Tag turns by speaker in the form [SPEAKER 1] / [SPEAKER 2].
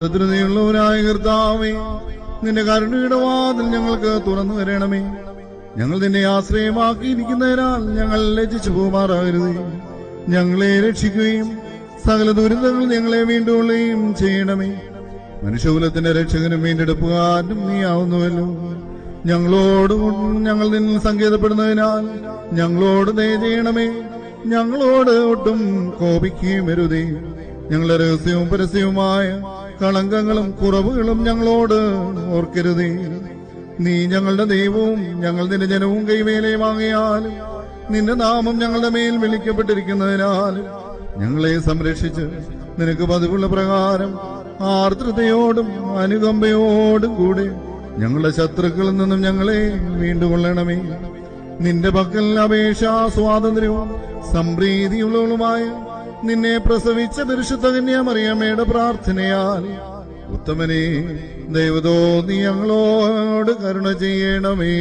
[SPEAKER 1] ശത്രുതയുള്ളവനായ കർത്താവേ, നിന്റെ കരുണയുടെ വാതിൽ ഞങ്ങൾക്ക് തുറന്നു തരണമേ. ഞങ്ങൾ നിന്നെ ആശ്രയമാക്കിയിരിക്കുന്നതിനാൽ ഞങ്ങൾ ലജ്ജിച്ചു പോകുമാറാകരുത്. ഞങ്ങളെ രക്ഷിക്കുകയും സകല ദുരിതങ്ങൾ ഞങ്ങളെ വീണ്ടുകൊള്ളുകയും ചെയ്യണമേ. മനുഷ്യകുലത്തിന്റെ രക്ഷകനും വീണ്ടെടുപ്പുകാരനും നീ ആവുന്നുവല്ലോ. ഞങ്ങൾ നിന്നിൽ സങ്കേതപ്പെടുന്നതിനാൽ ഞങ്ങളോട് ദയ ചെയ്യണമേ. ഞങ്ങളോട് ഒട്ടും കോപിക്കുകയും വരുതേ. ഞങ്ങളുടെ രഹസ്യവും പരസ്യവുമായ കളങ്കങ്ങളും കുറവുകളും ഞങ്ങളോട് ഓർക്കരുതേ. നീ ഞങ്ങളുടെ ദൈവവും ഞങ്ങൾ നിന്റെ ജനവും കൈവേലയുമാകിയാലും നിന്റെ നാമം ഞങ്ങളുടെ മേൽ വിളിക്കപ്പെട്ടിരിക്കുന്നതിനാൽ ഞങ്ങളെ സംരക്ഷിച്ച് നിനക്ക് പതിവുള്ള പ്രകാരം ആർദ്രതയോടും അനുകമ്പയോടും കൂടെ ഞങ്ങളുടെ ശത്രുക്കളിൽ നിന്നും ഞങ്ങളെ വീണ്ടുകൊള്ളണമേ. നിന്റെ പക്കൽ അപേക്ഷാ സ്വാതന്ത്ര്യവും സംപ്രീതിയുള്ളവളുമായ നിന്നെ പ്രസവിച്ച പരിശുദ്ധ കന്യാമറിയാമ്മയുടെ പ്രാർത്ഥനയാൽ ഉത്തമനെ ദൈവതോ നീ ഞങ്ങളോട് കരുണ ചെയ്യണമേ.